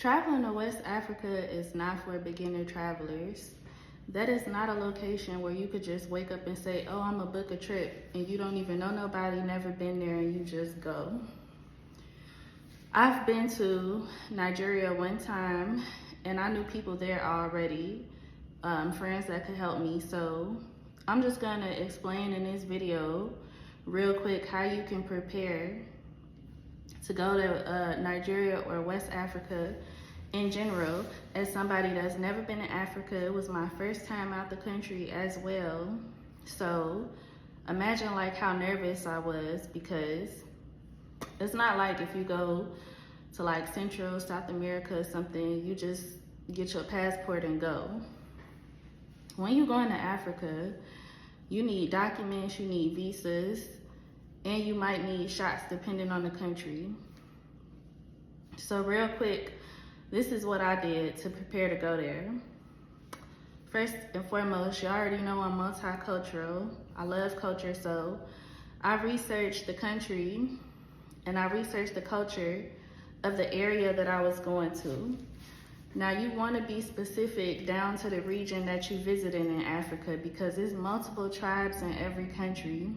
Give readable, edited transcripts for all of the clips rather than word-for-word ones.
Traveling to West Africa is not for beginner travelers. That is not a location where you could just wake up and say, oh, I'm gonna book a trip, and you don't even know nobody, never been there, and you just go. I've been to Nigeria one time, and I knew people there already, friends that could help me. So I'm just gonna explain in this video real quick how you can prepare to go to Nigeria or West Africa in general. As somebody that's never been to Africa, it was my first time out the country as well. So imagine like how nervous I was, because it's not like if you go to like Central, South America or something, you just get your passport and go. When you're going to Africa, you need documents, you need visas, and you might need shots depending on the country. So real quick, this is what I did to prepare to go there. First and foremost, you already know I'm multicultural. I love culture, so I researched the country and I researched the culture of the area that I was going to. Now you want to be specific down to the region that you visited in Africa, because there's multiple tribes in every country.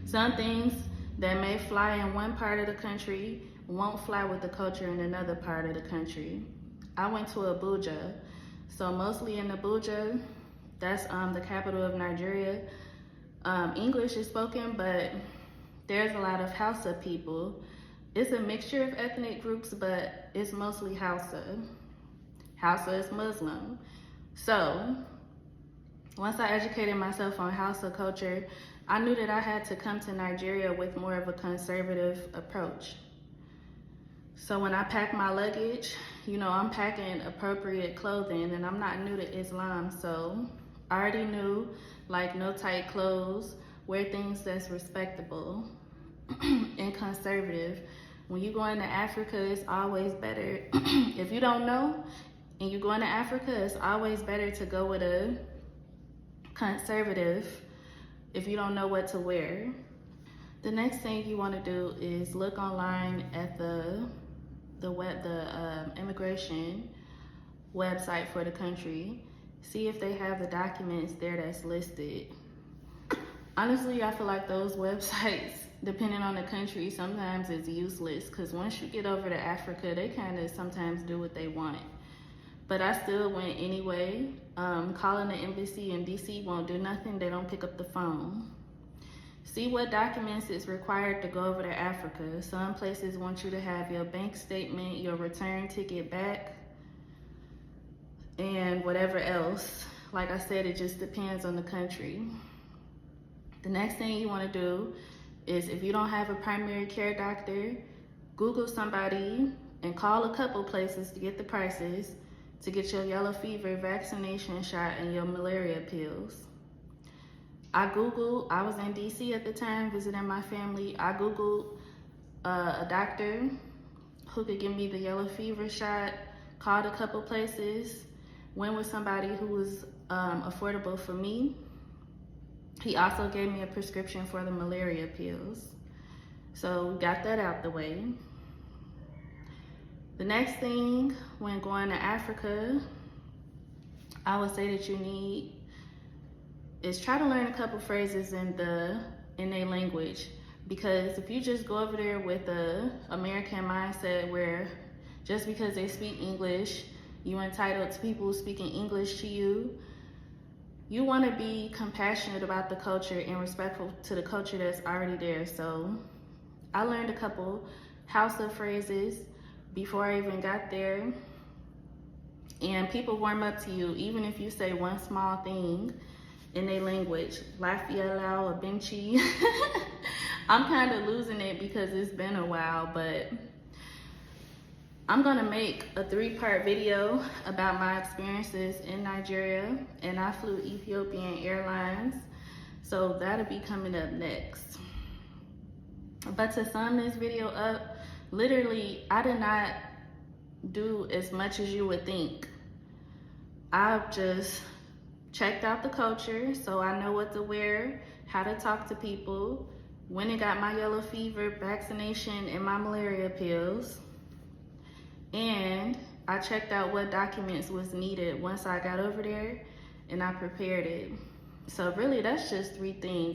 Some things that may fly in one part of the country won't fly with the culture in another part of the country. I went to Abuja, so mostly in Abuja, that's the capital of Nigeria. English is spoken, but there's a lot of Hausa people. It's a mixture of ethnic groups, but it's mostly Hausa. Hausa is Muslim. So once I educated myself on Hausa culture, I knew that I had to come to Nigeria with more of a conservative approach. So when I pack my luggage, you know, I'm packing appropriate clothing, and I'm not new to Islam, so I already knew like no tight clothes, wear things that's respectable and conservative. When you go into Africa, it's always better. If you don't know and you're going to Africa, it's always better to go with a conservative if you don't know what to wear. The next thing you want to do is look online at the immigration website for the country. See if they have the documents there that's listed. Honestly, I feel like those websites, depending on the country, sometimes it's useless, because once you get over to Africa, they kind of sometimes do what they want. But I still went anyway. Calling the embassy in DC won't do nothing. They don't pick up the phone. See what documents is required to go over to Africa. Some places want you to have your bank statement, your return ticket back, and whatever else. Like I said, it just depends on the country. The next thing you want to do is, if you don't have a primary care doctor, Google somebody and call a couple places to get the prices to get your yellow fever vaccination shot and your malaria pills. I was in DC at the time visiting my family. I Googled a doctor who could give me the yellow fever shot, called a couple places, went with somebody who was affordable for me. He also gave me a prescription for the malaria pills. So we got that out the way. The next thing when going to Africa, I would say that you need is try to learn a couple phrases in their language. Because if you just go over there with the American mindset where just because they speak English, you're entitled to people speaking English to you, you want to be compassionate about the culture and respectful to the culture that's already there. So I learned a couple Hausa phrases before I even got there. And people warm up to you, even if you say one small thing in their language. Lafiya or Benchi. I'm kind of losing it because it's been a while, but I'm gonna make a 3-part video about my experiences in Nigeria, and I flew Ethiopian Airlines, so that'll be coming up next. But to sum this video up, literally, I did not do as much as you would think. I just checked out the culture, so I know what to wear, how to talk to people, when I got my yellow fever vaccination and my malaria pills. And I checked out what documents was needed once I got over there, and I prepared it. So really, that's just 3 things.